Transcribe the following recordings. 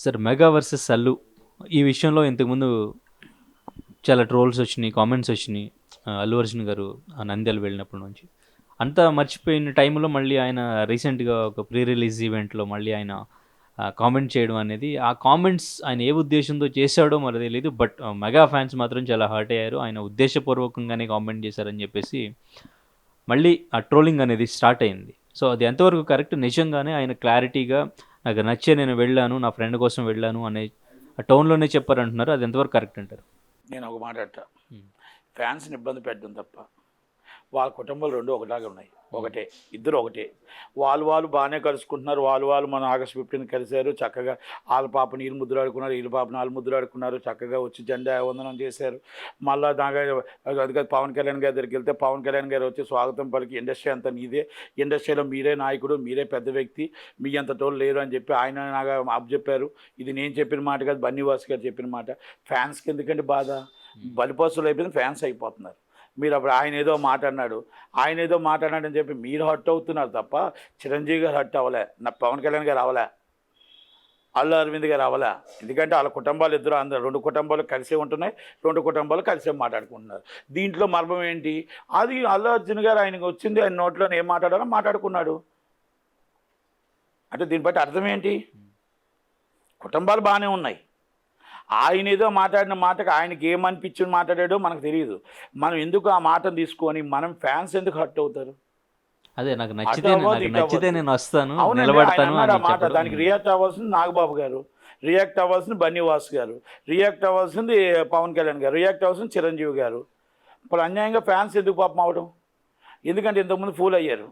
Sir 'mega versus సల్లు' ఈ విషయంలో ఇంతకుముందు చాలా ట్రోల్స్ వచ్చినాయి, కామెంట్స్ వచ్చినాయి. అల్లు అర్జున్ గారు నంద్యాల వెళ్ళినప్పటి నుంచి. అంతా మర్చిపోయిన టైంలో మళ్ళీ ఆయన రీసెంట్‌గా ఒక ప్రీ రిలీజ్ ఈవెంట్‌లో మళ్ళీ ఆయన కామెంట్ చేయడం అనేది, ఆ కామెంట్స్ ఆయన ఏ ఉద్దేశ్యంతో చేశాడో మరి తెలీదు. బట్ మెగా ఫ్యాన్స్ మాత్రం చాలా హర్ట్ అయ్యారు. ఆయన ఉద్దేశపూర్వకంగానే కామెంట్ చేశారని చెప్పేసి మళ్ళీ ఆ ట్రోలింగ్ అనేది స్టార్ట్ అయింది. సో అది ఎంతవరకు కరెక్ట్? నిజంగానే ఆయన క్లారిటీగా నాకు నచ్చే నేను వెళ్ళాను, నా ఫ్రెండ్ కోసం వెళ్ళాను అనే ఆ టోన్‌లోనే చెప్పారంటున్నారు. అది ఎంతవరకు కరెక్ట్ అంటారు? నేను ఒక మాట అంటా, ఫ్యాన్స్ని ఇబ్బంది పెట్టడం తప్ప వాళ్ళ కుటుంబాలు రెండు ఒకలాగా ఉన్నాయి. ఒకటే, ఇద్దరు ఒకటే. వాళ్ళు బాగానే కలుసుకుంటున్నారు. వాళ్ళు మన ఆగస్ట్ 15 కలిశారు. చక్కగా వాళ్ళ పాపని వీళ్ళు ముద్దులాడుకున్నారు, వీళ్ళ పాపని వాళ్ళు ముద్దులాడుకున్నారు. చక్కగా వచ్చి జెండా వందనం చేశారు. మళ్ళీ అది కాదు, పవన్ కళ్యాణ్ గారి దగ్గరికి వెళ్తే పవన్ కళ్యాణ్ గారు వచ్చి స్వాగతం పలికి, ఇండస్ట్రీ అంతా నీదే, ఇండస్ట్రీలో మీరే నాయకుడు, మీరే పెద్ద వ్యక్తి, మీ అంత తోడు లేరు అని చెప్పి ఆయన నాగా చెప్పారు. ఇది నేను చెప్పిన మాట కాదు, బన్నీవాస్ గారు చెప్పిన మాట. ఫ్యాన్స్కి ఎందుకంటే బాధ? బలిపసులు అయిపోయింది, ఫ్యాన్స్ అయిపోతున్నారు. మీరు అప్పుడు ఆయన ఏదో మాట్లాడాడని చెప్పి మీరు హర్ట్ అవుతున్నారు తప్ప చిరంజీవి గారు హర్ట్ అవ్వలే, నా పవన్ కళ్యాణ్ గారు అవ్వలే, అల్లు అరవింద్ గారు అవ్వలే. ఎందుకంటే వాళ్ళ కుటుంబాలు ఇద్దరు, అందరూ రెండు కుటుంబాలు కలిసే ఉంటున్నాయి, రెండు కుటుంబాలు కలిసే మాట్లాడుకుంటున్నారు. దీంట్లో మర్మం ఏంటి? అది అల్లు అర్జున్ గారు ఆయనకు వచ్చింది, ఆయన నోట్లో ఏం మాట్లాడాలో మాట్లాడుకున్నాడు. అంటే దీన్ని బట్టి అర్థం ఏంటి? కుటుంబాలు బాగానే ఉన్నాయి. ఆయన ఏదో మాట్లాడిన మాటకు ఆయనకి ఏమనిపించి మాట్లాడాడో మనకు తెలియదు. మనం ఎందుకు ఆ మాటను తీసుకొని మనం ఫ్యాన్స్ ఎందుకు హర్ట్ అవుతారు? అదే నాకు నచ్చితే నేను వస్తాను, నిలబడతాను అన్నాడు ఆ అని మాట. చెప్పడం. దానికి రియాక్ట్ అవ్వాల్సింది నాగబాబు గారు, రియాక్ట్ అవ్వాల్సింది బన్నీవాస్ గారు, రియాక్ట్ అవ్వాల్సింది పవన్ కళ్యాణ్ గారు, రియాక్ట్ అవ్వాల్సింది చిరంజీవి గారు. ఇప్పుడు అన్యాయంగా ఫ్యాన్స్ ఎందుకు పాపం అవడం? ఎందుకంటే ఇంతకుముందు ఫూల్ అయ్యారు.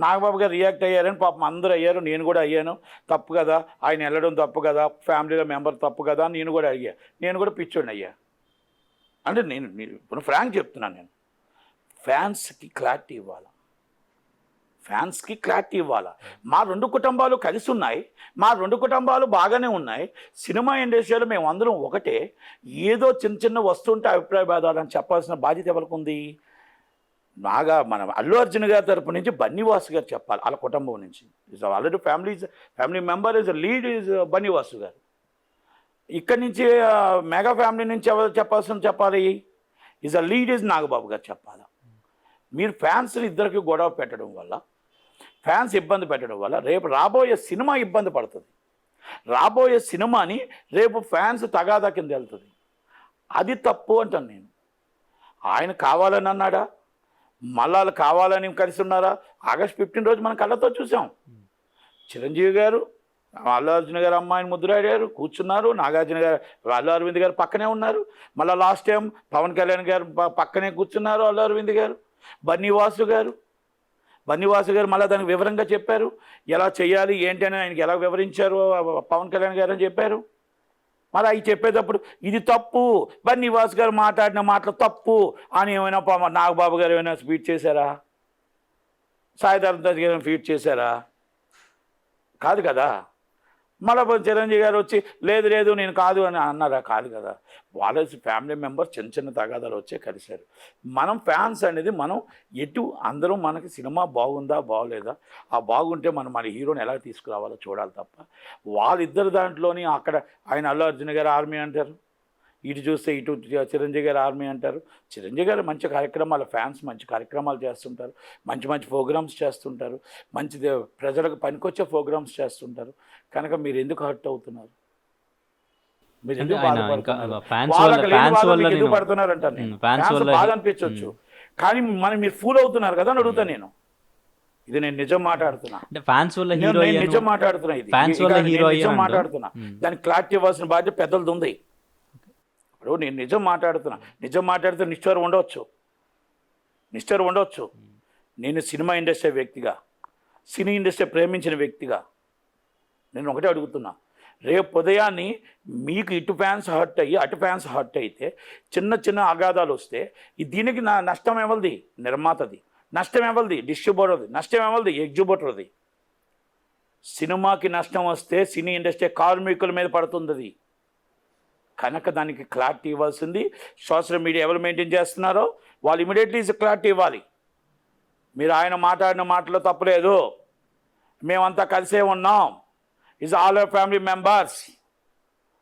నాగబాబు గారు రియాక్ట్ అయ్యారని పాపం అందరూ అయ్యారు, నేను కూడా అయ్యాను. తప్పు కదా, ఆయన వెళ్ళడం తప్పు కదా, ఫ్యామిలీలో మెంబర్ తప్పు కదా, నేను కూడా అయ్యా. నేను కూడా పిచ్చోడిని అయ్యా. అంటే నేను ఇప్పుడు ఫ్రాంక్ చెప్తున్నాను, నేను ఫ్యాన్స్కి క్లారిటీ ఇవ్వాలి, ఫ్యాన్స్కి క్లారిటీ ఇవ్వాలి. మా రెండు కుటుంబాలు కలిసి ఉన్నాయి, మా రెండు కుటుంబాలు బాగానే ఉన్నాయి. సినిమా ఇండస్ట్రీలో మేము అందరం ఒకటే. ఏదో చిన్న వస్తుంటే అభిప్రాయ భేదాలని చెప్పాల్సిన బాధ్యత ఎవరికి ఉంది? మన అల్లు అర్జున్ గారి తరపు నుంచి బన్నీవాసు గారు చెప్పాలి, వాళ్ళ కుటుంబం నుంచి. Is already family member is lead is Bunny Vasu గారు. ఇక్కడి నుంచి మెగా ఫ్యామిలీ నుంచి ఎవరు చెప్పాలి? Is a lead is Nagababu గారు చెప్పాలి. మీరు ఫ్యాన్స్ని ఇద్దరికి గొడవ పెట్టడం వల్ల, ఫ్యాన్స్ ఇబ్బంది పెట్టడం వల్ల రేపు రాబోయే సినిమా ఇబ్బంది పడుతుంది. రాబోయే సినిమాని రేపు ఫ్యాన్స్ తగాదా కింద వెళ్తుంది. అది తప్పు అంటాను నేను. ఆయన కావాలని అన్నాడా? మళ్ళా కావాలని కలిసి ఉన్నారా? ఆగస్ట్ 15 రోజు మనం కళ్ళతో చూసాం. చిరంజీవి గారు అల్లు అర్జున్ గారు అమ్మాయిని ముద్దులాడారు, కూర్చున్నారు. నాగార్జున గారు అల్లు అరవింద్ గారు పక్కనే ఉన్నారు. మళ్ళీ లాస్ట్ టైం పవన్ కళ్యాణ్ గారు పక్కనే కూర్చున్నారు అల్లు అరవింద్ గారు. బన్నీవాసు గారు మళ్ళీ దానికి వివరంగా చెప్పారు, ఎలా చేయాలి ఏంటి అని ఆయనకి ఎలా వివరించారు పవన్ కళ్యాణ్ గారు అని చెప్పారు. మరి అవి చెప్పేటప్పుడు ఇది తప్పు, బన్నీవాస్ గారు మాట్లాడిన మాటలు తప్పు అని ఏమైనా నాగబాబు గారు ఏమైనా ఫీడ్ చేశారా? సాయిధరం తేజ్ గారు ఫీడ్ చేశారా? కాదు కదా. మళ్ళీ చిరంజీవి గారు వచ్చి లేదు నేను కాదు అని అన్నారా? కాదు కదా. వాళ్ళ ఫ్యామిలీ మెంబర్స్ చిన్న తగాదాలు వచ్చే కలిశారు. మనం ఫ్యాన్స్ అనేది మనం అందరూ మనకి సినిమా బాగుందా బాగోలేదా, ఆ బాగుంటే మన హీరోని ఎలా తీసుకురావాలో చూడాలి తప్ప వాళ్ళిద్దరు దాంట్లోని అక్కడ ఆయన అల్లు అర్జున్ గారు ఆర్మీ అంటారు, ఇటు చూస్తే ఇటు చిరంజీవి గారు ఆర్మీ అంటారు. చిరంజీవి గారు మంచి కార్యక్రమాలు, ఫ్యాన్స్ మంచి కార్యక్రమాలు చేస్తుంటారు, మంచి ప్రోగ్రామ్స్ చేస్తుంటారు, ప్రజలకు పనికొచ్చే ప్రోగ్రామ్స్ చేస్తుంటారు. కనుక మీరు ఎందుకు హర్ట్ అవుతున్నారు? మీరు ఎందుకు పడుతున్నారంటారు? బాధ అనిపించవచ్చు, కానీ మీరు ఫూల్ అవుతున్నారు కదా అని అడుగుతా నేను. ఇది నేను నిజం మాట్లాడుతున్నా, నిజం మాట్లాడుతున్నా, నిజం మాట్లాడుతున్నా. దానికి క్లారిటీ ఇవ్వాల్సిన బాధ్యత పెద్దలది ఉంది. ఇప్పుడు నేను నిజం మాట్లాడితే నిష్ఠూరం ఉండవచ్చు. నేను సినిమా ఇండస్ట్రీ వ్యక్తిగా, సినీ ఇండస్ట్రీ ప్రేమించిన వ్యక్తిగా నేను ఒకటే అడుగుతున్నా, రేపు ఉదయాన్ని మీకు ఇటు ఫ్యాన్స్ హర్ట్ అయ్యి అటు ఫ్యాన్స్ హర్ట్ అయితే చిన్న అగాధాలు వస్తే దీనికి నష్టం ఎవరిది? నిర్మాతది. నష్టం ఎవరిది? డిస్ట్రిబ్యూటర్ది. నష్టం ఎవరిది? ఎగ్జిబ్యూటర్ది. సినిమాకి నష్టం వస్తే సినీ ఇండస్ట్రీ కార్మికుల మీద పడుతుంది. కనుక దానికి క్లారిటీ ఇవ్వాల్సింది సోషల్ మీడియా ఎవరు మెయింటైన్ చేస్తున్నారో వాళ్ళు ఇమీడియట్లీ క్లారిటీ ఇవ్వాలి. మీరు ఆయన మాట్లాడిన మాటలో తప్పలేదు, మేమంతా కలిసే ఉన్నాం, is all our family members.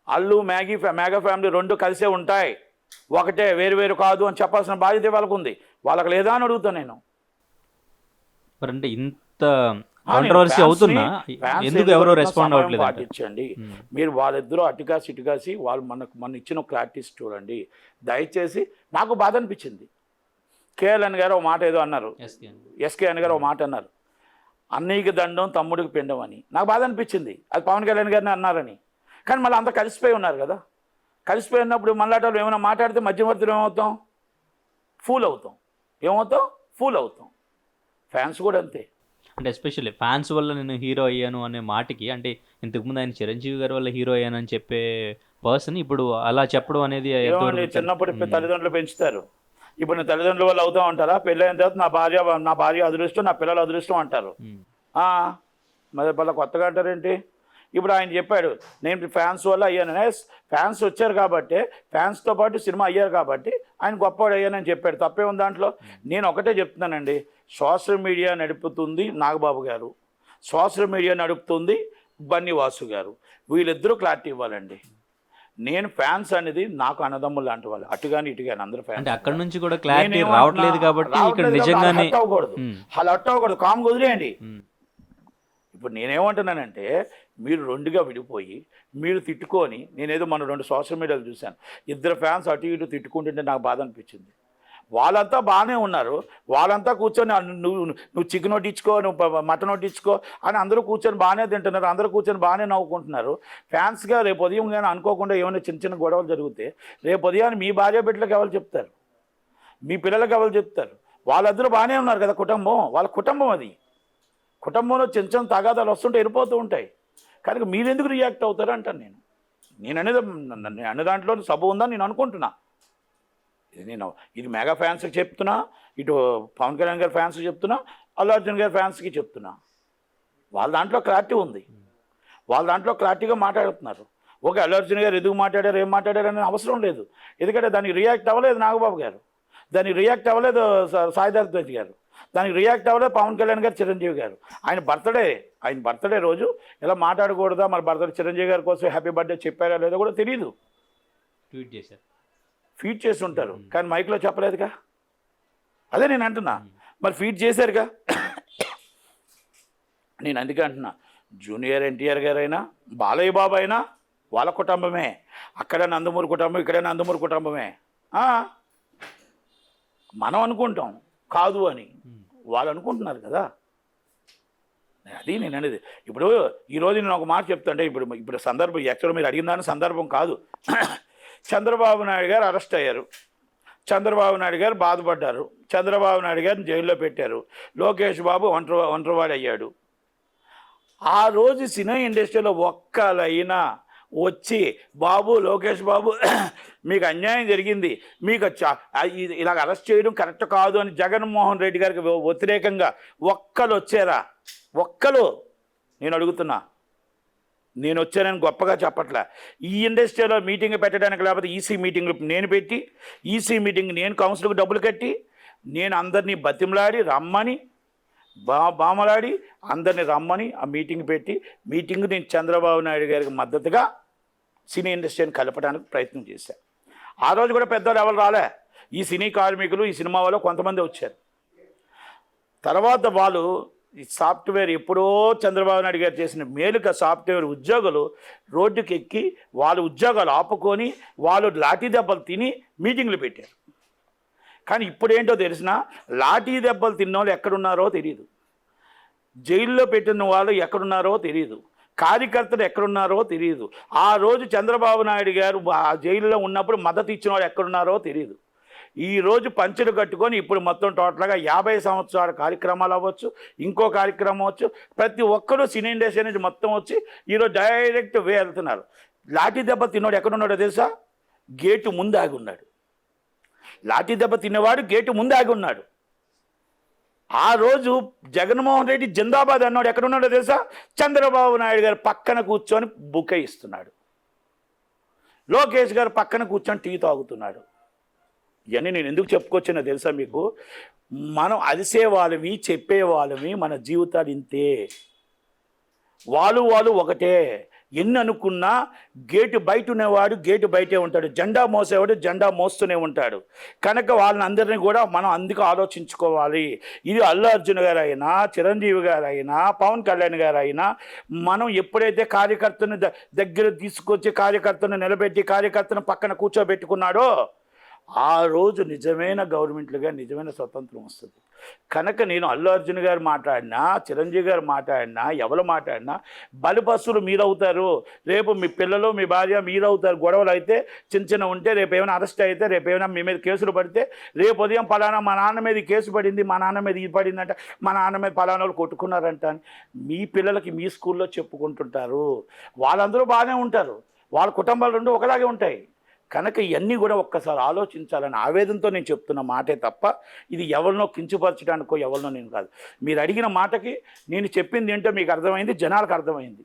Allu mega family రెండు కలిసే ఉంటాయి, ఒకటే, వేరు వేరు కాదు అని చెప్పాల్సిన బాధ్యత వాళ్ళకు ఉంది. వాళ్ళకి లేదా అని అడుగుతాను నేను. మరి అంటే ఇంత కాంట్రవర్సీ అవుతున్నా ఎందుకు ఎవరో రెస్పాండ్ అవ్వట్లేదు? పాటించండి మీరు. వాళ్ళిద్దరూ అటుకాసి ఇటుకాసి వాళ్ళు మన ఇచ్చిన క్లారిటీస్ చూడండి దయచేసి. నాకు బాధ అనిపించింది. కేఎల్ఎన్ గారు ఒక మాట ఏదో అన్నారు, ఎస్కేఎన్ గారు ఒక మాట అన్నారు, అన్నయ్యకి దండం తమ్ముడికి పిండం అని. నాకు బాధ అనిపించింది అది పవన్ కళ్యాణ్ గారిని అన్నారని. కానీ మళ్ళీ అంతా కలిసిపోయి ఉన్నారు కదా. కలిసిపోయి ఉన్నప్పుడు మళ్ళాటలు ఏమైనా మాట్లాడితే మధ్యవర్తులు ఏమవుతాం? ఫూల్ అవుతాం. ఏమవుతాం? ఫూల్ అవుతాం. ఫ్యాన్స్ కూడా అంతే. అంటే ఎస్పెషల్లీ ఫ్యాన్స్ వల్ల నేను హీరో అయ్యాను అనే మాటకి, అంటే ఇంతకుముందు ఆయన చిరంజీవి గారి వల్ల హీరో అయ్యాను అని చెప్పే పర్సన్ ఇప్పుడు అలా చెప్పడం అనేది చిన్నప్పుడు తల్లిదండ్రులు పెంచుతారు. ఇప్పుడు నేను తల్లిదండ్రుల వల్ల అవుతా ఉంటారా? పెళ్ళైన తర్వాత నా భార్య అదృష్టం, నా పిల్లల అదృష్టం అంటారు. మరి వాళ్ళ కొత్తగా అంటారేంటి? ఇప్పుడు ఆయన చెప్పాడు నేను ఫ్యాన్స్ వల్ల అయ్యాను. ఫ్యాన్స్ వచ్చారు కాబట్టి, ఫ్యాన్స్తో పాటు సినిమా అయ్యారు కాబట్టి ఆయన గొప్పవాడు అయ్యానని చెప్పాడు. తప్పే ఉంది దాంట్లో. నేను ఒకటే చెప్తున్నానండి, సోషల్ మీడియా నడుపుతుంది నాగబాబు గారు, సోషల్ మీడియా నడుపుతుంది బన్నీ వాసు గారు. వీళ్ళిద్దరూ క్లారిటీ ఇవ్వాలండి. నేను ఫ్యాన్స్ అనేది నాకు అన్నదమ్ములు లాంటి వాళ్ళు, అటుగాని ఇటుగాని అందరూ ఫ్యాన్స్. అంటే అక్కడ నుంచి కూడా క్లారిటీ రావట్లేదు కాబట్టి ఇక్కడ నిజంగానే అవ్వకూడదు, అలా అట్ట అవ్వకూడదు, కామ్గా వదిలేయండి. ఇప్పుడు నేనేమంటున్నానంటే మీరు రెండుగా విడిపోయి మీరు తిట్టుకొని, నేనేదో మన రెండు సోషల్ మీడియాలో చూశాను, ఇద్దరు ఫ్యాన్స్ అటు ఇటు తిట్టుకుంటుంటే నాకు బాధ అనిపించింది. వాళ్ళంతా బాగానే ఉన్నారు, వాళ్ళంతా కూర్చొని నువ్వు చికెన్ వడ్డించుకో, నువ్వు మటన్ వడ్డించుకో అని అందరూ కూర్చొని బాగానే తింటున్నారు, అందరూ కూర్చొని బాగానే నవ్వుకుంటున్నారు. ఫ్యాన్స్గా రేపు ఉదయం కానీ అనుకోకుండా ఏమైనా చిన్న చిన్న గొడవలు జరిగితే రేపు ఉదయాన్ని మీ భార్య బిడ్డలకు ఎవరు చెప్తారు? మీ పిల్లలకు ఎవరు చెప్తారు? వాళ్ళందరూ బాగానే ఉన్నారు కదా, కుటుంబం వాళ్ళ కుటుంబం అది. కుటుంబంలో చిన్న చిన్న తగాదాలు వస్తుంటే వెళ్ళిపోతూ ఉంటాయి. కనుక మీరెందుకు రియాక్ట్ అవుతారు అంటాను నేను అనే దాంట్లో సబ్ ఉందని నేను అనుకుంటున్నా. ఇది మెగా ఫ్యాన్స్కి చెప్తున్నా, ఇటు పవన్ కళ్యాణ్ గారి ఫ్యాన్స్కి చెప్తున్నా, అల్లు అర్జున్ గారి ఫ్యాన్స్కి చెప్తున్నా. వాళ్ళ దాంట్లో క్లారిటీ ఉంది, వాళ్ళ దాంట్లో క్లారిటీగా మాట్లాడుతున్నారు. ఓకే, అల్లు అర్జున్ గారు ఎందుకు మాట్లాడారు, ఏం మాట్లాడారు అనేది అవసరం లేదు. ఎందుకంటే దానికి రియాక్ట్ అవ్వలేదు నాగబాబు గారు, దానికి రియాక్ట్ అవ్వలేదు సాయిధర్ గారు, దానికి రియాక్ట్ అవ్వలేదు పవన్ కళ్యాణ్ గారు, చిరంజీవి గారు. ఆయన బర్త్డే రోజు ఇలా మాట్లాడకూడదా, మరి బర్త్డే చిరంజీవి గారి కోసం హ్యాపీ బర్త్డే చెప్పారా లేదో కూడా తెలియదు. ఫీడ్ చేసి ఉంటారు కానీ మైక్లో చెప్పలేదుగా. అదే నేను అంటున్నా, మరి ఫీడ్ చేశారుగా. నేను అందుకే అంటున్నా, జూనియర్ ఎన్టీఆర్ గారైనా బాలయ్య బాబు అయినా వాళ్ళ కుటుంబమే. అక్కడ నందమూరి కుటుంబం, ఇక్కడే నందమూరి కుటుంబమే. మనం అనుకుంటాం కాదు అని, వాళ్ళు అనుకుంటున్నారు కదా. అది నేను అనేది. ఇప్పుడు ఈరోజు నేను ఒక మాట చెప్తాంటే, ఇప్పుడు సందర్భం యాక్చువల్గా మీరు అడిగిన దాని సందర్భం కాదు. చంద్రబాబు నాయుడు గారు అరెస్ట్ అయ్యారు, చంద్రబాబు నాయుడు గారు బాధపడ్డారు, చంద్రబాబు నాయుడు గారిని జైల్లో పెట్టారు, లోకేష్ బాబు ఒంటరివాడు అయ్యాడు. ఆ రోజు సినిమా ఇండస్ట్రీలో ఒక్కలైనా వచ్చి బాబు లోకేష్ బాబు మీకు అన్యాయం జరిగింది, మీకు ఇలాగ అరెస్ట్ చేయడం కరెక్ట్ కాదు అని జగన్మోహన్ రెడ్డి గారికి వ్యతిరేకంగా ఒక్కరు వచ్చారా? ఒక్కరు? నేను అడుగుతున్నా. నేను వచ్చానని గొప్పగా చెప్పట్లే. ఈ ఇండస్ట్రీలో మీటింగ్ పెట్టడానికి, లేకపోతే ఈసీ మీటింగ్లు నేను పెట్టి, ఈసీ మీటింగ్ నేను కౌన్సిల్కి డబ్బులు కట్టి, నేను అందరినీ బతిమలాడి రమ్మని, బామలాడి అందరినీ రమ్మని ఆ మీటింగ్ పెట్టి, మీటింగ్ నేను చంద్రబాబు నాయుడు గారికి మద్దతుగా సినీ ఇండస్ట్రీని కలపడానికి ప్రయత్నం చేశాను. ఆ రోజు కూడా పెద్దవాళ్ళు ఎవరు రాలే. ఈ సినీ కార్మికులు, ఈ సినిమా వాళ్ళు కొంతమంది వచ్చారు. తర్వాత వాళ్ళు ఈ సాఫ్ట్వేర్ ఎప్పుడో చంద్రబాబు నాయుడు గారు చేసిన మేలుక సాఫ్ట్వేర్ ఉద్యోగులు రోడ్డుకి ఎక్కి వాళ్ళ ఉద్యోగాలు ఆపుకొని వాళ్ళు లాఠీ దెబ్బలు తిని మీటింగ్లు పెట్టారు. కానీ ఇప్పుడు ఏంటో తెలిసిన, లాఠీ దెబ్బలు తిన్న వాళ్ళు ఎక్కడున్నారో తెలియదు, జైల్లో పెట్టిన వాళ్ళు ఎక్కడున్నారో తెలియదు, కార్యకర్తలు ఎక్కడున్నారో తెలియదు. ఆ రోజు చంద్రబాబు నాయుడు గారు ఆ జైల్లో ఉన్నప్పుడు మద్దతు ఇచ్చిన వాళ్ళు ఎక్కడున్నారో తెలియదు. ఈరోజు పంచులు కట్టుకొని ఇప్పుడు మొత్తం టోటల్గా 50 సంవత్సరాల కార్యక్రమాలు అవ్వచ్చు, ఇంకో కార్యక్రమం అవ్వచ్చు, ప్రతి ఒక్కరూ సినీ ఇండస్ట్రీ నుంచి మొత్తం వచ్చి ఈరోజు డైరెక్ట్ వెళ్తున్నారు. లాఠీ దెబ్బ తిన్నోడు ఎక్కడున్నాడో తెలుసా? గేటు ముందు ఆగి ఉన్నాడు. లాఠీ దెబ్బ తినేవాడు గేటు ముందు ఆగి ఉన్నాడు. ఆ రోజు జగన్మోహన్ రెడ్డి జిందాబాద్ అన్నాడు ఎక్కడున్నాడో తెలుసా? చంద్రబాబు నాయుడు గారు పక్కన కూర్చొని బుక్క ఇస్తున్నాడు, లోకేష్ గారు పక్కన కూర్చొని టీ తాగుతున్నాడు. ఇవన్నీ నేను ఎందుకు చెప్పుకొచ్చినా తెలుసా మీకు? మనం అరిసేవాళ్ళమి, చెప్పేవాళ్ళమి, మన జీవితాలు ఇంతే. వాళ్ళు ఒకటే. ఎన్ని అనుకున్నా గేటు బయట ఉన్నవాడు గేటు బయటే ఉంటాడు, జెండా మోసేవాడు జెండా మోస్తూనే ఉంటాడు. కనుక వాళ్ళని అందరినీ కూడా మనం అందుకు ఆలోచించుకోవాలి. ఇది అల్లు అర్జున్ గారు అయినా, చిరంజీవి గారు అయినా, పవన్ కళ్యాణ్ గారు అయినా, మనం ఎప్పుడైతే కార్యకర్తను దగ్గర తీసుకొచ్చి కార్యకర్తను నిలబెట్టి కార్యకర్తను పక్కన కూర్చోబెట్టుకున్నాడో ఆ రోజు నిజమైన గవర్నమెంట్లుగా నిజమైన స్వతంత్రం వస్తుంది. కనుక నేను అల్లు అర్జున్ గారు మాట్లాడినా, చిరంజీవి గారు మాట్లాడినా, ఎవరు మాట్లాడినా బలిపస్తులు మీరవుతారు. రేపు మీ పిల్లలు మీ భార్య మీరవుతారు. గొడవలు అయితే చిన్న ఉంటే రేపు ఏమైనా అరెస్ట్ అయితే, రేపు ఏమైనా మీ మీద కేసులు పడితే, రేపు ఉదయం పలానా మా నాన్న మీద కేసు పడింది, మా నాన్న మీద ఇది పడిందంట, మా నాన్న మీద పలానా వాళ్ళు కొట్టుకున్నారంట అని మీ పిల్లలకి మీ స్కూల్లో చెప్పుకుంటుంటారు. వాళ్ళందరూ బాగానే ఉంటారు, వాళ్ళ కుటుంబాలు రెండు ఒకలాగే ఉంటాయి. కనుక ఇవన్నీ కూడా ఒక్కసారి ఆలోచించాలని ఆవేదనతో నేను చెప్తున్న మాటే తప్ప ఇది ఎవరినో కించపరచడానికో ఎవరినో నేను కాదు. మీరు అడిగిన మాటకి నేను చెప్పింది ఏంటో మీకు అర్థమైంది, జనాలకు అర్థమైంది.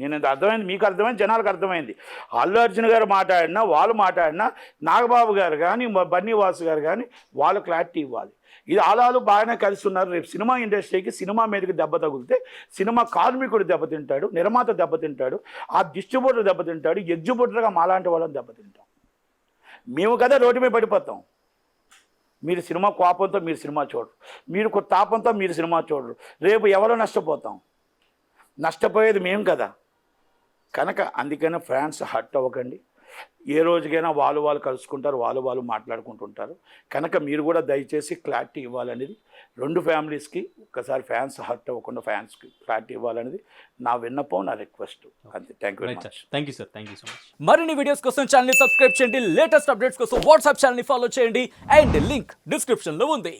నేను అర్థమైంది, మీకు అర్థమైంది, జనాలకు అర్థమైంది. అల్లు అర్జున్ గారు మాట్లాడినా, వాళ్ళు మాట్లాడినా, నాగబాబు గారు కానీ, బన్నీవాసు గారు కానీ వాళ్ళు క్లారిటీ ఇవ్వాలి. ఇది ఆలాలు బాగానే కలిసి ఉన్నారు. రేపు సినిమా ఇండస్ట్రీకి సినిమా మీదకి దెబ్బ తగిలితే సినిమా కార్మికుడు దెబ్బతింటాడు, నిర్మాత దెబ్బతింటాడు, ఆ డిస్ట్రిబ్యూటర్ దెబ్బతింటాడు, ఎగ్జిబ్యూటర్గా మాలాంటి వాళ్ళని దెబ్బతింటాం. మేము కదా రోడ్డు మీద పడిపోతాం. మీరు సినిమా కోపంతో మీరు సినిమా చూడరు, మీరు తాపంతో మీరు సినిమా చూడరు. రేపు ఎవరో నష్టపోతాం, నష్టపోయేది మేము కదా. కనుక అందుకనే ఫ్యాన్స్ హర్ట్ అవ్వకండి. ఏ రోజుకైనా వాళ్ళు కలుసుకుంటారు, వాళ్ళు మాట్లాడుకుంటుంటారు. కనుక మీరు కూడా దయచేసి క్లారిటీ ఇవ్వాలనేది రెండు ఫ్యామిలీస్కి ఒక్కసారి ఫ్యాన్స్ హర్ట్ అవ్వకుండా ఫ్యాన్స్కి క్లారిటీ ఇవ్వాలనేది నా విన్నపం, నా రిక్వెస్ట్. అంతే. Thank you very much. Thank you sir, thank you so much. మరిన్ని వీడియోస్ కోసం ఛానల్ ని సబ్స్క్రైబ్ చేయండి, లేటెస్ట్ అప్డేట్స్ కోసం వాట్సాప్ ఛానల్ ని ఫాలో చేయండి అండ్ లింక్ డిస్క్రిప్షన్ లో ఉంది.